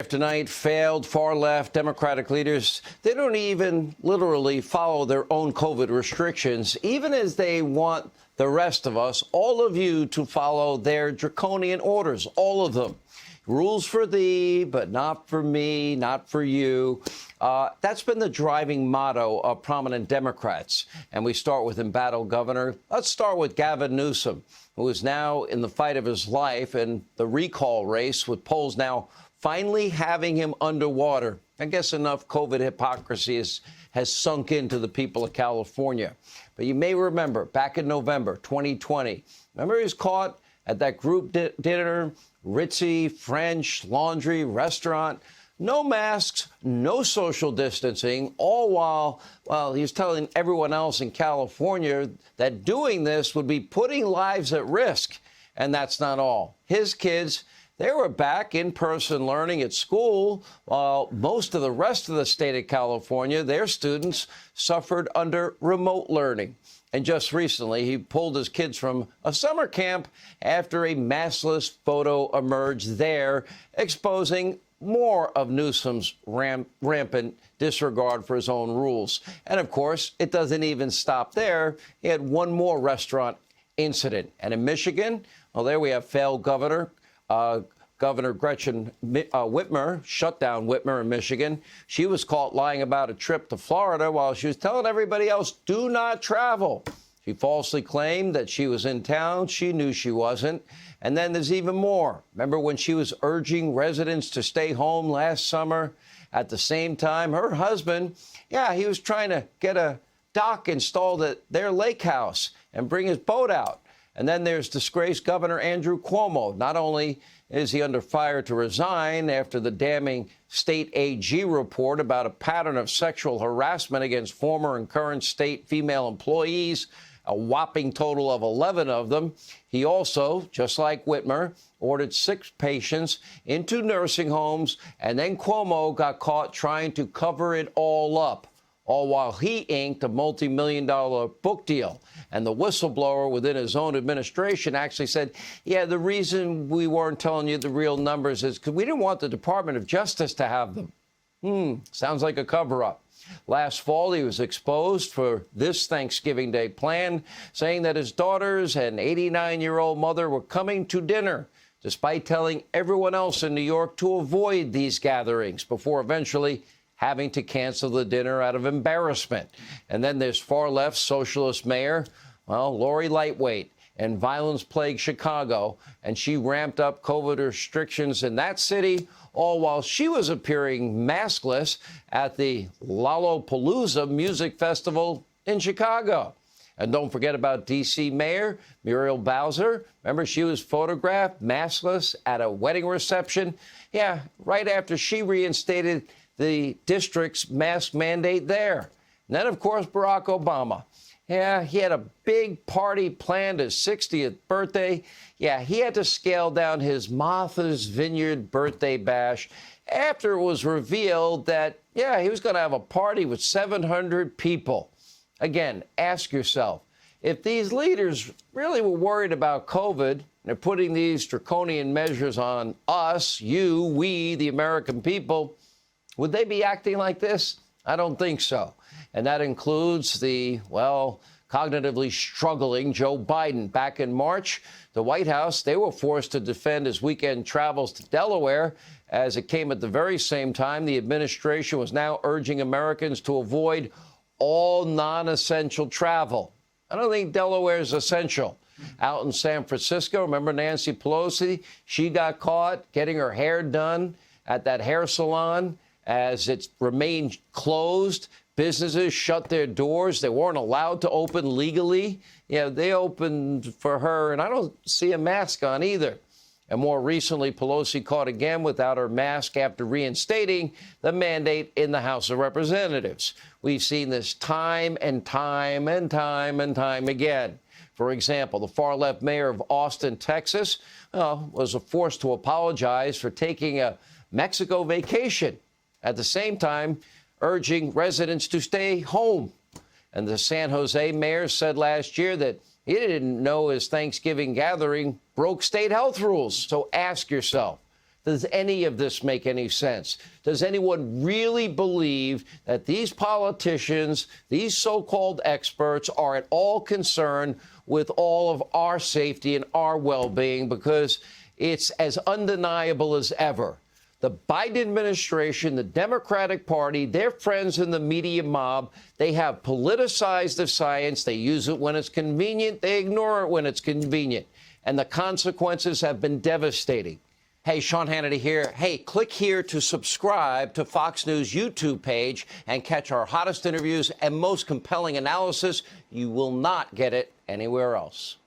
after night, failed far-left Democratic leaders, they don't even literally follow their own COVID restrictions, even as they want the rest of us, all of you, to follow their draconian orders, all of them. Rules for thee, but not for me, not for you. That's been the driving motto of prominent Democrats. And we start with embattled governor. Let's start with Gavin Newsom, who is now in the fight of his life in the recall race, with polls now finally having him underwater. I guess enough COVID hypocrisy has sunk into the people of California. But you may remember back in November 2020, remember he was caught at that group dinner, ritzy French laundry restaurant, no masks, no social distancing, all while he was telling everyone else in California that doing this would be putting lives at risk. And that's not all. His kids, they were back in person learning at school, while most of the rest of the state of California, their students suffered under remote learning. And just recently, he pulled his kids from a summer camp after a maskless photo emerged there, exposing more of Newsom's rampant disregard for his own rules. And of course, it doesn't even stop there. He had one more restaurant incident. And in Michigan, well, there we have failed governor. Governor Gretchen Whitmer shut down Whitmer in Michigan. She was caught lying about a trip to Florida while she was telling everybody else, do not travel. She falsely claimed that she was in town. She knew she wasn't. And then there's even more. Remember when she was urging residents to stay home last summer? At the same time, her husband, he was trying to get a dock installed at their lake house and bring his boat out. And then there's disgraced Governor Andrew Cuomo. Not only is he under fire to resign after the damning state AG report about a pattern of sexual harassment against former and current state female employees, a whopping total of 11 of them. He also, just like Whitmer, ordered 6 patients into nursing homes, and then Cuomo got caught trying to cover it all up, all while he inked a multi-million-dollar book deal. And the whistleblower within his own administration actually said, the reason we weren't telling you the real numbers is because we didn't want the Department of Justice to have them. Sounds like a cover-up. Last fall, he was exposed for this Thanksgiving Day plan, saying that his daughters and 89-year-old mother were coming to dinner, despite telling everyone else in New York to avoid these gatherings, before eventually having to cancel the dinner out of embarrassment. And then there's far-left socialist mayor, Lori Lightweight, in violence-plagued Chicago, and she ramped up COVID restrictions in that city, all while she was appearing maskless at the Lollapalooza Music Festival in Chicago. And don't forget about D.C. Mayor Muriel Bowser. Remember, she was photographed maskless at a wedding reception? Right after she reinstated the district's mask mandate there. And then, of course, Barack Obama. He had a big party planned, his 60th birthday. He had to scale down his Martha's Vineyard birthday bash after it was revealed that, he was going to have a party with 700 people. Again, ask yourself, if these leaders really were worried about COVID, and they're putting these draconian measures on us, you, we, the American people, would they be acting like this? I don't think so. And that includes the, cognitively struggling Joe Biden. Back in March, the White House, they were forced to defend his weekend travels to Delaware, as it came at the very same time the administration was now urging Americans to avoid all non-essential travel. I don't think Delaware is essential. Out in San Francisco, remember Nancy Pelosi? She got caught getting her hair done at that hair salon as it remained closed. Businesses shut their doors. They weren't allowed to open legally. They opened for her, and I don't see a mask on either. And more recently, Pelosi caught again without her mask after reinstating the mandate in the House of Representatives. We've seen this time and time and time and time again. For example, the far-left mayor of Austin, Texas, was forced to apologize for taking a Mexico vacation, at the same time urging residents to stay home. And the San Jose mayor said last year that he didn't know his Thanksgiving gathering broke state health rules. So ask yourself, Does any of this make any sense? Does anyone really believe that these politicians, these so-called experts, are at all concerned with all of our safety and our well-being? Because it's as undeniable as ever. The Biden administration, the Democratic Party, their friends in the media mob, they have politicized the science. They use it when it's convenient. They ignore it when it's convenient. And the consequences have been devastating. Hey, Sean Hannity here. Hey, click here to subscribe to Fox News YouTube page and catch our hottest interviews and most compelling analysis. You will not get it anywhere else.